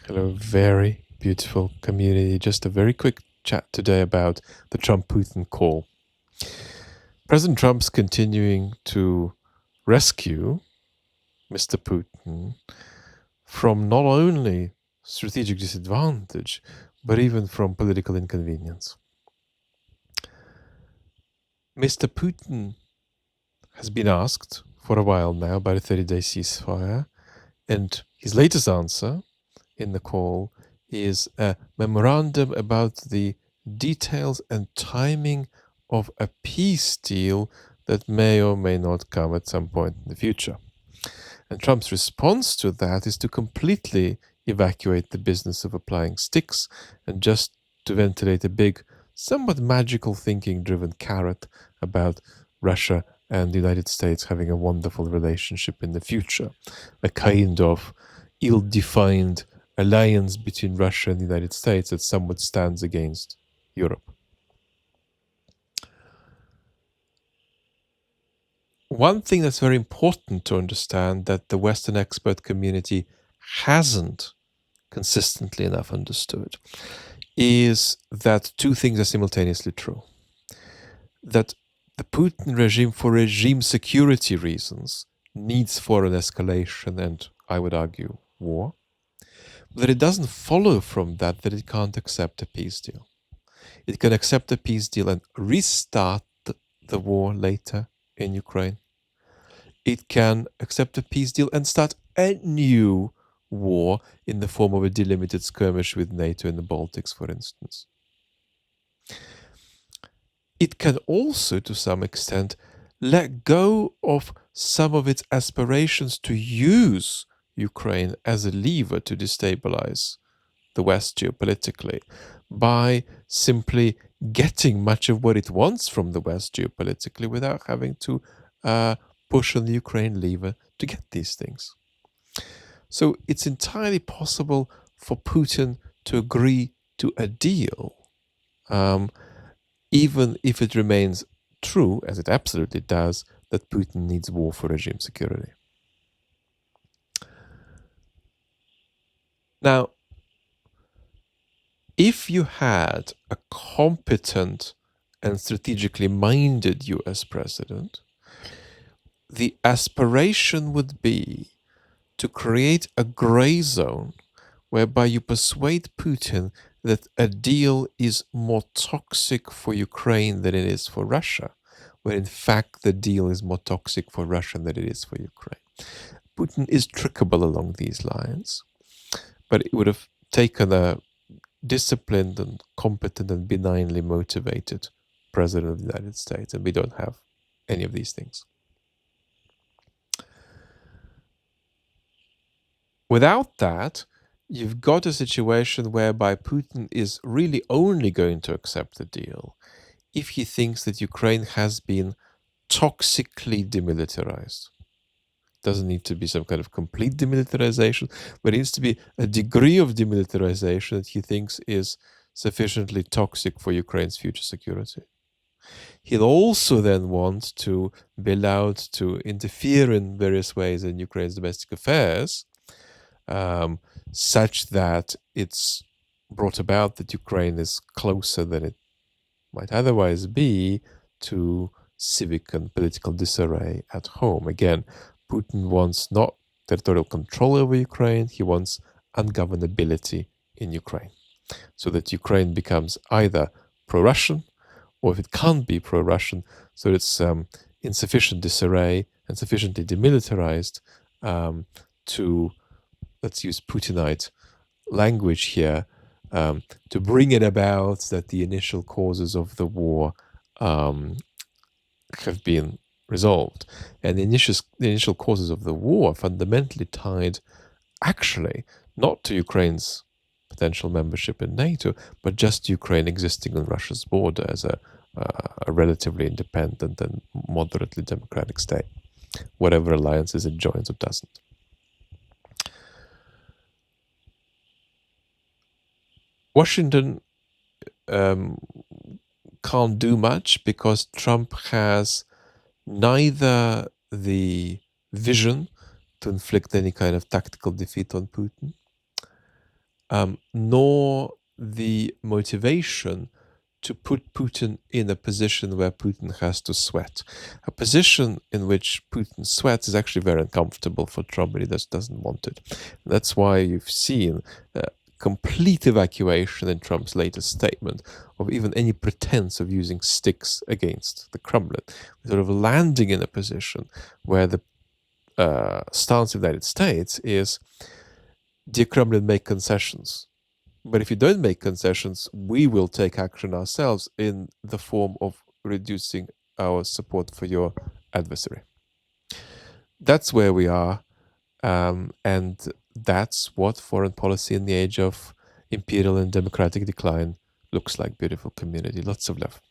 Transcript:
Hello, very beautiful community. Just a very quick chat today about the Trump-Putin call. President Trump's continuing to rescue Mr. Putin from not only strategic disadvantage, but even from political inconvenience. Mr. Putin has been asked for a while now about a 30-day ceasefire, and his latest answer in the call is a memorandum about the details and timing of a peace deal that may or may not come at some point in the future. And Trump's response to that is to completely evacuate the business of applying sticks and just to ventilate a big, somewhat magical thinking-driven carrot about Russia and the United States having a wonderful relationship in the future, a kind of ill-defined alliance between Russia and the United States that somewhat stands against Europe. One thing that's very important to understand that the Western expert community hasn't consistently enough understood is that two things are simultaneously true. That the Putin regime, for regime security reasons, needs foreign escalation and, I would argue, war. That it doesn't follow from that it can't accept a peace deal. It can accept a peace deal and restart the war later in Ukraine. It can accept a peace deal and start a new war in the form of a delimited skirmish with NATO in the Baltics, for instance. It can also, to some extent, let go of some of its aspirations to use Ukraine as a lever to destabilize the West geopolitically by simply getting much of what it wants from the West geopolitically without having to push on the Ukraine lever to get these things. So it's entirely possible for Putin to agree to a deal, even if it remains true, as it absolutely does, that Putin needs war for regime security. Now, if you had a competent and strategically minded US president, the aspiration would be to create a gray zone whereby you persuade Putin that a deal is more toxic for Ukraine than it is for Russia, when in fact the deal is more toxic for Russia than it is for Ukraine. Putin is trickable along these lines, but it would have taken a disciplined and competent and benignly motivated president of the United States, and we don't have any of these things. Without that, you've got a situation whereby Putin is really only going to accept the deal if he thinks that Ukraine has been toxically demilitarized. It doesn't need to be some kind of complete demilitarization, but it needs to be a degree of demilitarization that he thinks is sufficiently toxic for Ukraine's future security. He'll also then want to be allowed to interfere in various ways in Ukraine's domestic affairs, such that it's brought about that Ukraine is closer than it might otherwise be to civic and political disarray at home. Again, Putin wants not territorial control over Ukraine, he wants ungovernability in Ukraine, so that Ukraine becomes either pro-Russian, or if it can't be pro-Russian, so it's in sufficient disarray and sufficiently demilitarized to, let's use Putinite language here, to bring it about that the initial causes of the war have been resolved. And the initial causes of the war are fundamentally tied, actually, not to Ukraine's potential membership in NATO, but just Ukraine existing on Russia's border as a relatively independent and moderately democratic state, whatever alliances it joins or doesn't. Washington can't do much because Trump has neither the vision to inflict any kind of tactical defeat on Putin, nor the motivation to put Putin in a position where Putin has to sweat. A position in which Putin sweats is actually very uncomfortable for Trump, and he just doesn't want it. That's why you've seen complete evacuation in Trump's latest statement of even any pretense of using sticks against the Kremlin, sort of landing in a position where the stance of the United States is, dear Kremlin, make concessions. But if you don't make concessions, we will take action ourselves in the form of reducing our support for your adversary. That's where we are. And that's what foreign policy in the age of imperial and democratic decline looks like. Beautiful community. Lots of love.